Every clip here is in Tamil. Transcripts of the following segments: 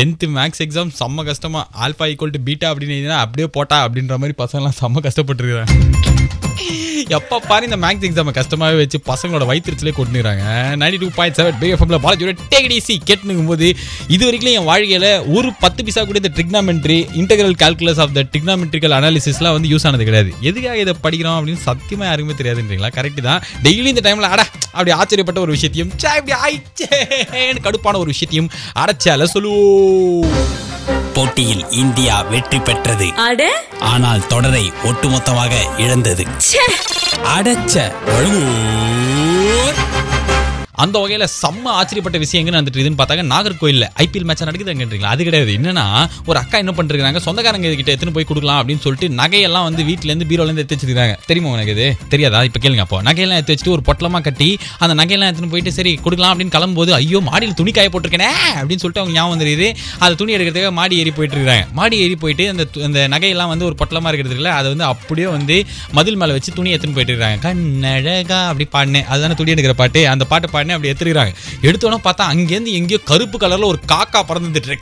10th மேக்ஸ் எக்ஸாம் செம்ம கஷ்டமா ஆல்ஃபா ஈக்குவல் டு பீட்டா அப்படின்னு அப்படியே போட்டா அப்படின்ற மாதிரி பசங்களாம் செம்ம கஷ்டப்பட்டுருக்காங்க. எப்போ பாரு இந்த மேக்ஸ் எக்ஸாமை கஷ்டமாகவே வச்சு பசங்களோட வயிற்றுச்சிலே கொண்டுறாங்க. 92.7 BFM பாலாஜியோட டேக்டிசி கேட்டுனுக்கும் போது இது வரைக்கும் என் வாழ்க்கையில் ஒரு 10 பைசா கூட இந்த trigonometry integral calculus of the trigonometrical அனாலிசிஸ்லாம் வந்து யூஸ் ஆனது கிடையாது. எதுக்காக இதை படிக்கிறோம் அப்படின்னு சத்தியமாக யாருக்குமே தெரியாதுன்றீங்களா? கரெக்டு தான். டெய்லி இந்த டைமில் அப்படி ஆச்சரியப்பட்ட ஒரு விஷயத்தையும் இப்படி ஆயிடுச்சேன்னு கடுப்பான ஒரு விஷயத்தையும் அடைச்சால சொல்லுவோம். போட்டியில் இந்தியா வெற்றி பெற்றது, ஆனால் தொடரை ஒட்டுமொத்தமாக இழந்தது. அடச்ச அந்த வகையில் செம்ம ஆச்சரியப்பட்ட விஷயம் எங்கே நடந்துட்டு இதுன்னு பார்த்தாங்க நாகர்கோயிலில் ஐபிஎல் மேட்ச் நடக்குதுன்றீங்களா? அது கிடையாது. என்னன்னா ஒரு அக்கா என்ன பண்ணிருக்காங்க, சொந்தக்காரங்க கிட்ட எடுத்துன்னு போய் கொடுக்கலாம் அப்படின்னு சொல்லிட்டு நகையெல்லாம் வந்து வீட்டிலேருந்து பீரோலேருந்து எடுத்து வச்சிருக்காங்க. தெரியுமா உனக்கு? இது தெரியாதா? இப்போ கேளுங்க. அப்போ நகையெல்லாம் எடுத்து வச்சுட்டு ஒரு பொட்டலமாக கட்டி அந்த நகையெல்லாம் எடுத்துன்னு போயிட்டு சரி கொடுக்கலாம் அப்படின்னு கிளம்பும்போது ஐயோ மாடியில் துணி காய போட்டிருக்கேனே அப்படின்னு சொல்லிட்டு அவங்க ஞாபகம் வந்துருது. அதை துணி எடுக்கிறதுக்காக மாடி ஏறி போயிட்டு இருக்காங்க. மாடி ஏறி போயிட்டு அந்த நகையெல்லாம் வந்து ஒரு பொட்டலமாக இருக்கிறதுல அதை வந்து அப்படியே வந்து மதில் மேலே வச்சு துணி எடுத்துன்னு போயிட்டு இருக்காங்க. கண்ணழகா அப்படி பாடினேன், அதுதானே துணி எடுக்கிற பாட்டு. அந்த பாட்டு பாடினேன் அப்படி எடுத்துக்கிறாங்க. எடுத்தோன்னா பார்த்தா அங்கேருந்து எங்கேயோ கருப்பு கலர்ல ஒரு காக்கா பறந்துட்டு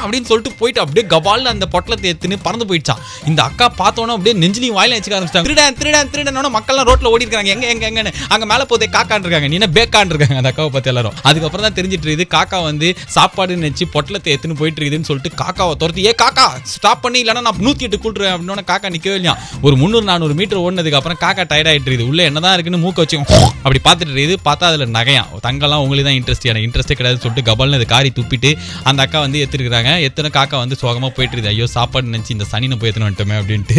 அப்படின்னு சொல்லிட்டு போயிட்டு அப்படியே கபால்னு அந்த பொட்டலத்தை எடுத்துன்னு பறந்து போயிடுச்சான். இந்த அக்கா பார்த்தோன்னா அப்படியே நெஞ்சிலையும் வாயில வச்சுக்க ஆரம்பிச்சிட்டாங்க. திருடன் மக்கள்லாம் ரோட்ல ஓடி இருக்காங்க. எங்கன்னு அங்க மேல போதே காக்கான் இருக்காங்க, நீ என்ன பேக்கான் இருக்காங்க அந்த அக்காவை பத்தி எல்லாரும். அதுக்கப்புறம் தான் தெரிஞ்சிட்டு இருக்குது காக்கா வந்து சாப்பாடு நினைச்சு பொட்டலத்தை எடுத்துன்னு போயிட்டு இருக்குதுன்னு சொல்லிட்டு காக்காவை துரத்தி காக்கா ஸ்டாப் பண்ணி இல்லைன்னா நான் 108 கூட்டுருவேன் அப்படின்னு காக்கா நிக்கவே இல்லையா. ஒரு 300-400 மீட்டர் ஓடினதுக்கு அப்புறம் காக்கா டயர்ட் ஆயிட்டு இருக்குது. உள்ள என்னதான் இருக்குன்னு மூக்க வச்சு அப்படி பார்த்துட்டு இருக்குது. பார்த்தா அதுல நகையா தங்கெல்லாம் உங்களுக்கு தான் இன்ட்ரெஸ்டே கிடையாது சொல்லிட்டு கபால்னு அது காரி துப்பிட்டு அந்த அக்கா வந்து எடுத்துருக்காங்க. எத்தனை காக்கா வந்து சோகமா போயிட்டு இருக்குது. ஐயோ சாப்பாடு நினைச்சு இந்த சனினை போய் எத்தனை வந்துட்டோமே அப்படின்ட்டு.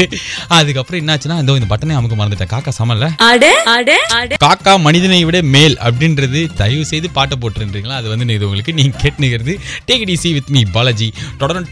அதுக்கப்புறம் என்னாச்சுன்னா இந்த பட்டனை நமக்கு மறந்துட்டேன். காக்கா சமல்ல காக்கா மனிதனை விட மேல் அப்படின்றது தயவு செய்து பாட்டை போட்டுருன்றீங்களா? அது வந்து இது உங்களுக்கு நீங்க கேட்டுக்கிறது take it easy with me Balaji. தொடர்ந்து